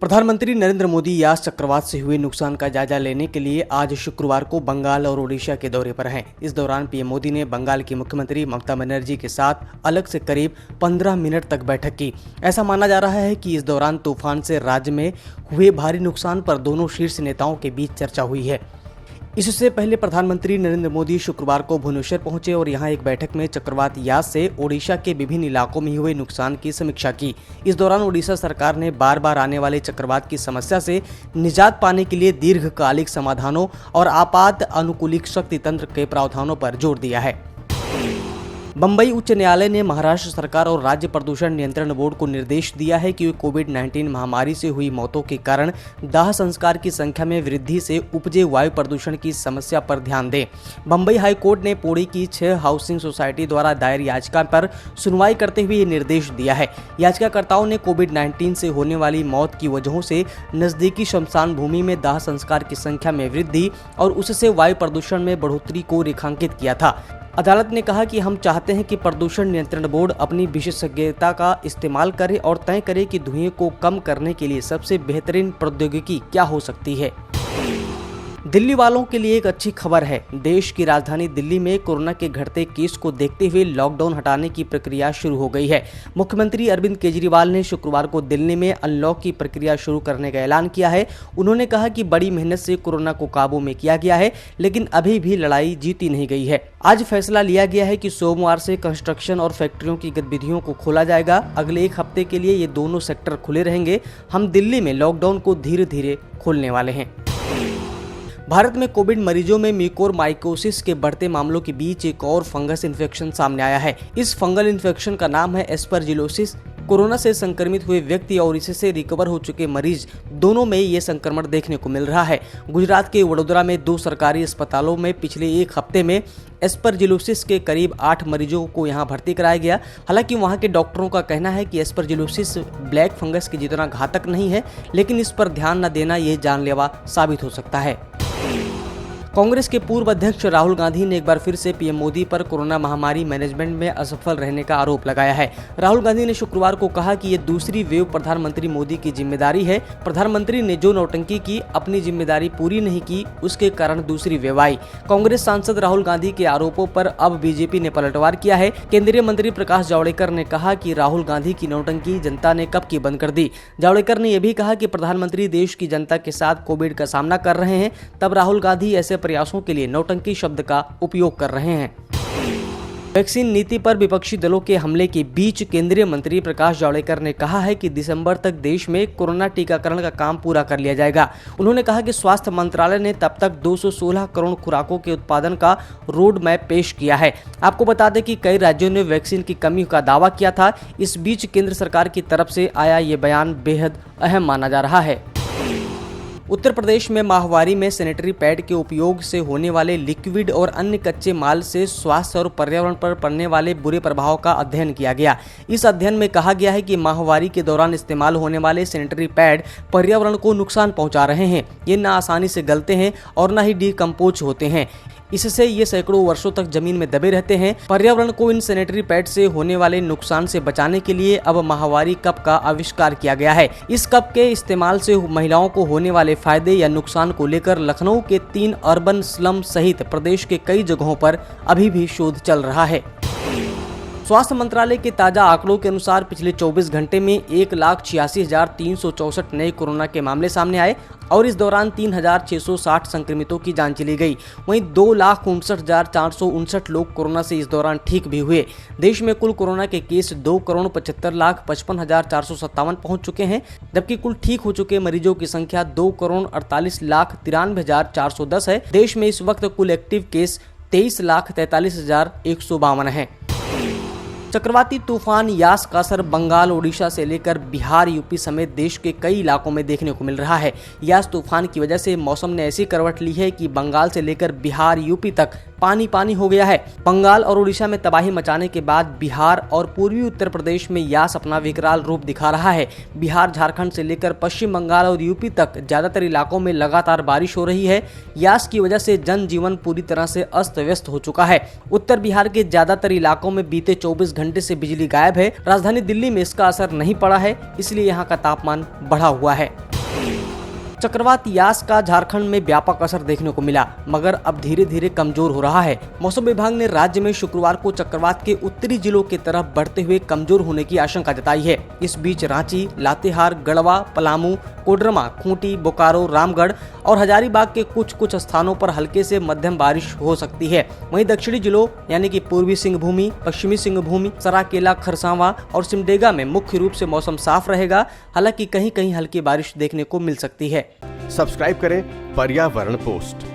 प्रधानमंत्री नरेंद्र मोदी यास चक्रवात से हुए नुकसान का जायजा लेने के लिए आज शुक्रवार को बंगाल और ओडिशा के दौरे पर हैं। इस दौरान पीएम मोदी ने बंगाल की मुख्यमंत्री ममता बनर्जी के साथ अलग से करीब 15 मिनट तक बैठक की। ऐसा माना जा रहा है कि इस दौरान तूफान से राज्य में हुए भारी नुकसान पर दोनों शीर्ष नेताओं के बीच चर्चा हुई है। इससे पहले प्रधानमंत्री नरेंद्र मोदी शुक्रवार को भुवनेश्वर पहुंचे और यहां एक बैठक में चक्रवात यास से ओडिशा के विभिन्न इलाकों में हुए नुकसान की समीक्षा की। इस दौरान ओडिशा सरकार ने बार बार आने वाले चक्रवात की समस्या से निजात पाने के लिए दीर्घकालिक समाधानों और आपात अनुकूलित शक्ति तंत्र के प्रावधानों पर जोर दिया है। बम्बई उच्च न्यायालय ने महाराष्ट्र सरकार और राज्य प्रदूषण नियंत्रण बोर्ड को निर्देश दिया है कि वे कोविड-19 महामारी से हुई मौतों के कारण दाह संस्कार की संख्या में वृद्धि से उपजे वायु प्रदूषण की समस्या पर ध्यान दें। बम्बई हाई कोर्ट ने पुणे की 6 हाउसिंग सोसाइटी द्वारा दायर याचिका पर सुनवाई करते हुए ये निर्देश दिया है। याचिकाकर्ताओं ने कोविड-19 से होने वाली मौत की वजहों से नजदीकी श्मशान भूमि में दाह संस्कार की संख्या में वृद्धि और उससे वायु प्रदूषण में बढ़ोतरी को रेखांकित किया था। अदालत ने कहा कि हम चाहते हैं कि प्रदूषण नियंत्रण बोर्ड अपनी विशेषज्ञता का इस्तेमाल करे और तय करे कि धुएं को कम करने के लिए सबसे बेहतरीन प्रौद्योगिकी क्या हो सकती है। दिल्ली वालों के लिए एक अच्छी खबर है। देश की राजधानी दिल्ली में कोरोना के घटते केस को देखते हुए लॉकडाउन हटाने की प्रक्रिया शुरू हो गई है। मुख्यमंत्री अरविंद केजरीवाल ने शुक्रवार को दिल्ली में अनलॉक की प्रक्रिया शुरू करने का ऐलान किया है। उन्होंने कहा कि बड़ी मेहनत से कोरोना को काबू में किया गया है, लेकिन अभी भी लड़ाई जीती नहीं गई है। आज फैसला लिया गया है कि सोमवार से कंस्ट्रक्शन और फैक्ट्रियों की गतिविधियों को खोला जाएगा। अगले एक हफ्ते के लिए ये दोनों सेक्टर खुले रहेंगे। हम दिल्ली में लॉकडाउन को धीरे धीरे खोलने वाले हैं। भारत में कोविड मरीजों में म्यूकोरमाइकोसिस के बढ़ते मामलों के बीच एक और फंगस इन्फेक्शन सामने आया है। इस फंगल इन्फेक्शन का नाम है एस्परजिलोसिस। कोरोना से संक्रमित हुए व्यक्ति और इससे रिकवर हो चुके मरीज दोनों में ये संक्रमण देखने को मिल रहा है। गुजरात के वडोदरा में 2 सरकारी अस्पतालों में पिछले एक हफ्ते में एस्परजिलोसिस के करीब 8 मरीजों को यहां भर्ती कराया गया। हालांकि वहां के डॉक्टरों का कहना है कि एस्परजिलोसिस ब्लैक फंगस के जितना घातक नहीं है, लेकिन इस पर ध्यान न देना ये जानलेवा साबित हो सकता है। कांग्रेस के पूर्व अध्यक्ष राहुल गांधी ने एक बार फिर से पीएम मोदी पर कोरोना महामारी मैनेजमेंट में असफल रहने का आरोप लगाया है। राहुल गांधी ने शुक्रवार को कहा कि ये दूसरी वेव प्रधानमंत्री मोदी की जिम्मेदारी है। प्रधानमंत्री ने जो नौटंकी की, अपनी जिम्मेदारी पूरी नहीं की, उसके कारण दूसरी वेव आई। कांग्रेस सांसद राहुल गांधी के आरोपों पर अब बीजेपी ने पलटवार किया है। केंद्रीय मंत्री प्रकाश जावड़ेकर ने कहा कि राहुल गांधी की नौटंकी जनता ने कब की बंद कर दी। जावड़ेकर ने यह भी कहा कि प्रधानमंत्री देश की जनता के साथ कोविड का सामना कर रहे हैं, तब राहुल गांधी ऐसे प्रयासों के लिए नौटंकी शब्द का उपयोग कर रहे हैं। वैक्सीन नीति पर विपक्षी दलों के हमले के बीच केंद्रीय मंत्री प्रकाश जावड़ेकर ने कहा है कि दिसंबर तक देश में कोरोना टीकाकरण का काम पूरा कर लिया जाएगा। उन्होंने कहा कि स्वास्थ्य मंत्रालय ने तब तक 216 करोड़ खुराकों के उत्पादन का रोड मैप पेश किया है। आपको बता दें कि कई राज्यों ने वैक्सीन की कमी का दावा किया था। इस बीच केंद्र सरकार की तरफ से आया ये बयान बेहद अहम माना जा रहा है। उत्तर प्रदेश में माहवारी में सैनिटरी पैड के उपयोग से होने वाले लिक्विड और अन्य कच्चे माल से स्वास्थ्य और पर्यावरण पर पड़ने वाले बुरे प्रभाव का अध्ययन किया गया। इस अध्ययन में कहा गया है कि माहवारी के दौरान इस्तेमाल होने वाले सैनिटरी पैड पर्यावरण को नुकसान पहुंचा रहे हैं। ये न आसानी से गलते हैं और न ही डिकम्पोज होते हैं। इससे ये सैकड़ों वर्षों तक जमीन में दबे रहते हैं। पर्यावरण को इन सैनिटरी पैड से होने वाले नुकसान से बचाने के लिए अब माहवारी कप का आविष्कार किया गया है। इस कप के इस्तेमाल से महिलाओं को होने वाले फायदे या नुकसान को लेकर लखनऊ के 3 अर्बन स्लम सहित प्रदेश के कई जगहों पर अभी भी शोध चल रहा है। स्वास्थ्य मंत्रालय के ताजा आंकड़ों के अनुसार पिछले 24 घंटे में 1,86,364 नए कोरोना के मामले सामने आए और इस दौरान 3,660 संक्रमितों की जांच ली गई। वहीं 2,59,459 लोग कोरोना से इस दौरान ठीक भी हुए। देश में कुल कोरोना के केस 2,75,55,457 पहुंच चुके हैं, जबकि कुल ठीक हो चुके मरीजों की संख्या 2,48,93,410 है। देश में इस वक्त कुल एक्टिव केस 23,43,152 है। चक्रवाती तूफान यास का असर बंगाल, ओडिशा से लेकर बिहार, यूपी समेत देश के कई इलाकों में देखने को मिल रहा है। यास तूफान की वजह से मौसम ने ऐसी करवट ली है कि बंगाल से लेकर बिहार, यूपी तक पानी पानी हो गया है। बंगाल और ओडिशा में तबाही मचाने के बाद बिहार और पूर्वी उत्तर प्रदेश में यास अपना विकराल रूप दिखा रहा है। बिहार, झारखंड से लेकर पश्चिम बंगाल और यूपी तक ज्यादातर इलाकों में लगातार बारिश हो रही है। यास की वजह से जनजीवन पूरी तरह से अस्त व्यस्त हो चुका है। उत्तर बिहार के ज्यादातर इलाकों में बीते 24 घंटे से बिजली गायब है। राजधानी दिल्ली में इसका असर नहीं पड़ा है, इसलिए यहाँ का तापमान बढ़ा हुआ है। चक्रवात यास का झारखंड में व्यापक असर देखने को मिला, मगर अब धीरे धीरे कमजोर हो रहा है। मौसम विभाग ने राज्य में शुक्रवार को चक्रवात के उत्तरी जिलों की तरफ बढ़ते हुए कमजोर होने की आशंका जताई है। इस बीच रांची, लातेहार, गढ़वा, पलामू, कोडरमा, खूंटी, बोकारो, रामगढ़ और हजारीबाग के कुछ स्थानों पर हल्के से मध्यम बारिश हो सकती है। वहीं दक्षिणी जिलों यानी कि पूर्वी सिंहभूमि, पश्चिमी सिंहभूमि, सरायकेला, खरसावां और सिमडेगा में मुख्य रूप से मौसम साफ रहेगा। हालांकि कहीं कहीं हल्की बारिश देखने को मिल सकती है। सब्सक्राइब करें पर्यावरण पोस्ट।